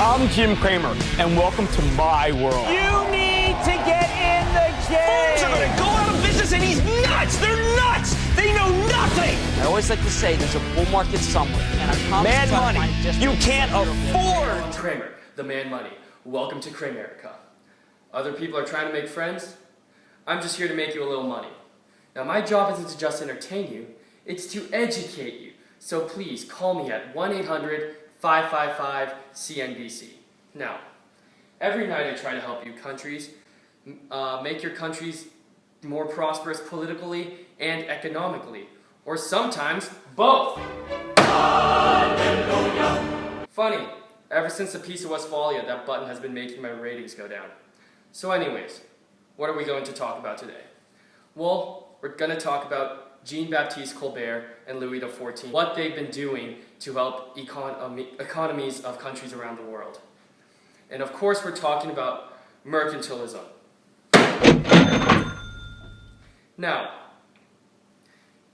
I'm Jim Cramer, and welcome to my world. You need to get in the game! Firms are going to go out of business, and he's nuts! They're nuts! They know nothing! I always like to say there's a bull market somewhere, and I promise Man to money, find just you can't afford! I'm Kramer, the man money. Welcome to Kramerica. Other people are trying to make friends. I'm just here to make you a little money. Now, my job isn't to just entertain you, it's to educate you. So please call me at 1-800-555-CNBC. Now, every night I try to help you countries make your countries more prosperous politically and economically, or sometimes both. Hallelujah. Funny, ever since the Peace of Westphalia, that button has been making my ratings go down. So anyways, what are we going to talk about today? Well, we're going to talk about Jean-Baptiste Colbert and Louis XIV, what they've been doing to help economies of countries around the world. And of course, we're talking about mercantilism. Now,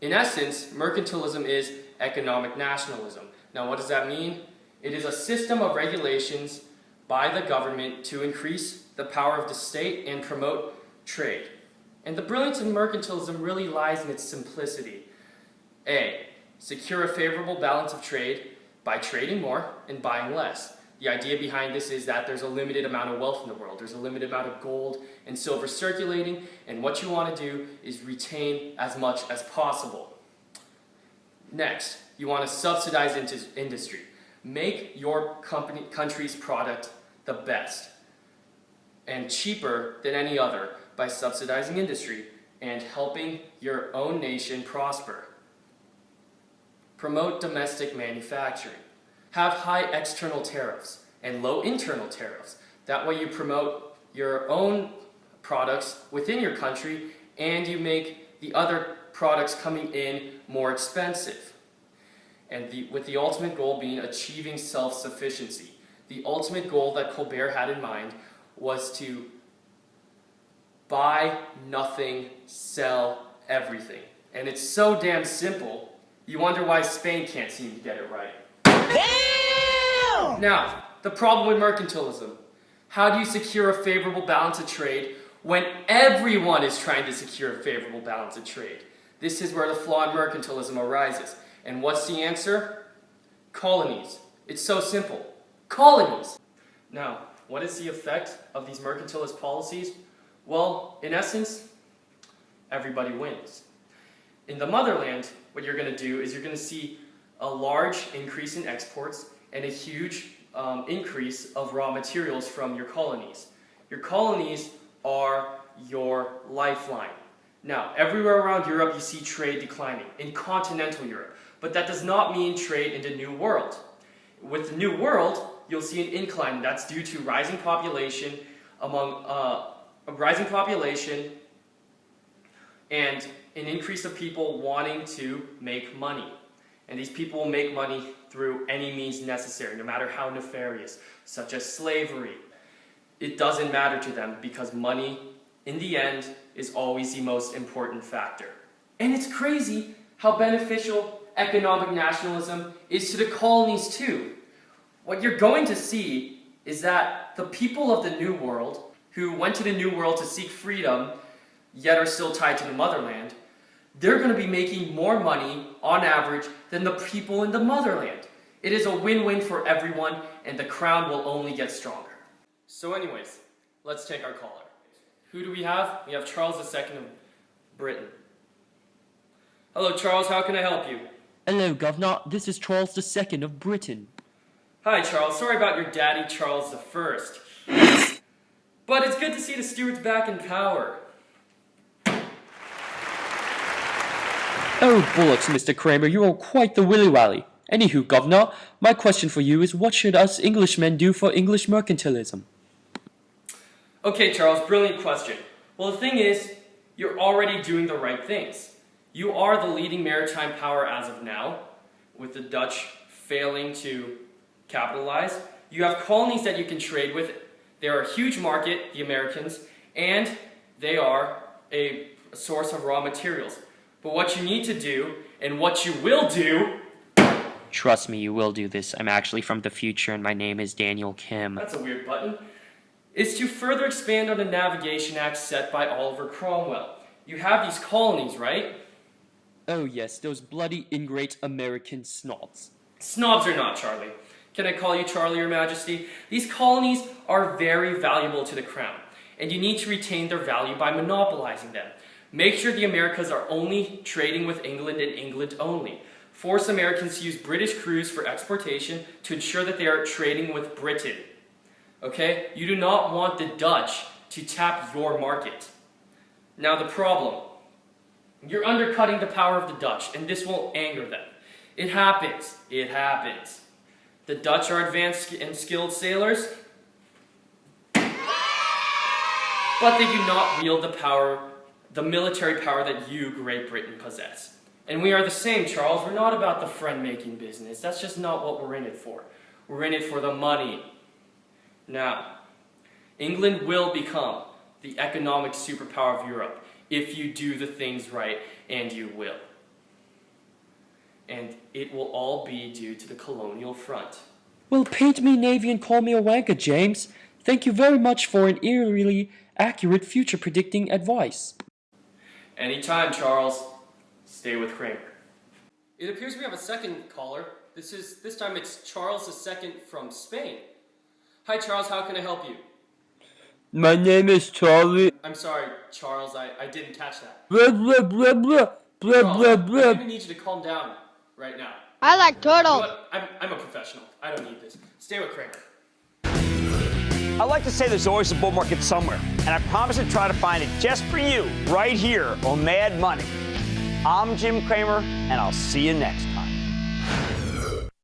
in essence, mercantilism is economic nationalism. Now, what does that mean? It is a system of regulations by the government to increase the power of the state and promote trade. And the brilliance of mercantilism really lies in its simplicity. A, secure a favorable balance of trade by trading more and buying less. The idea behind this is that there's a limited amount of wealth in the world. There's a limited amount of gold and silver circulating, and what you want to do is retain as much as possible. Next, you want to subsidize industry. Make your country's product the best and cheaper than any other by subsidizing industry and helping your own nation prosper. Promote domestic manufacturing. Have high external tariffs and low internal tariffs. That way you promote your own products within your country and you make the other products coming in more expensive. And with the ultimate goal being achieving self-sufficiency. The ultimate goal that Colbert had in mind was to buy nothing, sell everything. And it's so damn simple, you wonder why Spain can't seem to get it right. Damn! Now, the problem with mercantilism. How do you secure a favorable balance of trade when everyone is trying to secure a favorable balance of trade? This is where the flaw in mercantilism arises. And what's the answer? Colonies. It's so simple. Colonies! Now, what is the effect of these mercantilist policies? Well, in essence, everybody wins. In the motherland, what you're going to do is you're going to see a large increase in exports and a huge increase of raw materials from your colonies. Your colonies are your lifeline. Now, everywhere around Europe you see trade declining, in continental Europe, but that does not mean trade in the New World. With the New World, you'll see an incline. That's due to rising population and an increase of people wanting to make money. And these people will make money through any means necessary, no matter how nefarious, such as slavery. It doesn't matter to them because money, in the end, is always the most important factor. And it's crazy how beneficial economic nationalism is to the colonies too. What you're going to see is that the people of the New World, who went to the New World to seek freedom, yet are still tied to the motherland, they're going to be making more money, on average, than the people in the motherland. It is a win-win for everyone, and the crown will only get stronger. So anyways, let's take our caller. Who do we have? We have Charles II of Britain. Hello, Charles. How can I help you? Hello, Governor. This is Charles II of Britain. Hi, Charles. Sorry about your daddy, Charles I. But it's good to see the Stuarts back in power. Oh, bollocks, Mr. Kramer, you are quite the willy-wally. Anywho, Governor, my question for you is what should us Englishmen do for English mercantilism? Okay, Charles, brilliant question. Well, the thing is, you're already doing the right things. You are the leading maritime power as of now, with the Dutch failing to capitalize. You have colonies that you can trade with. They are a huge market, the Americans, and they are a source of raw materials. But what you need to do, and what you will do... Trust me, you will do this. I'm actually from the future and my name is Daniel Kim. That's a weird button. Is to further expand on the Navigation Act set by Oliver Cromwell. You have these colonies, right? Oh yes, those bloody ingrate American snobs. Snobs or not, Charlie. Can I call you Charlie, Your Majesty? These colonies are very valuable to the crown, and you need to retain their value by monopolizing them. Make sure the Americas are only trading with England and England only. Force Americans to use British crews for exportation to ensure that they are trading with Britain. Okay? You do not want the Dutch to tap your market. Now the problem. You're undercutting the power of the Dutch, and this will anger them. It happens. It happens. The Dutch are advanced and skilled sailors, but they do not wield the power, the military power that you, Great Britain, possess. And we are the same, Charles. We're not about the friend-making business. That's just not what we're in it for. We're in it for the money. Now, England will become the economic superpower of Europe if you do the things right, and you will. And it will all be due to the colonial front. Well, paint me navy and call me a wanker, James. Thank you very much for an eerily accurate future-predicting advice. Anytime, Charles. Stay with Kramer. It appears we have a second caller. This time it's Charles II from Spain. Hi, Charles. How can I help you? My name is Charlie. I'm sorry, Charles. I didn't catch that. Blah, blah, blah, blah, blah, Charles, blah, I'm blah. going to need you to calm down right now. I like You know turtles. what? I'm a professional. I don't need this. Stay with Kramer. I like to say there's always a bull market somewhere, and I promise to try to find it just for you right here on Mad Money. I'm Jim Kramer, and I'll see you next time.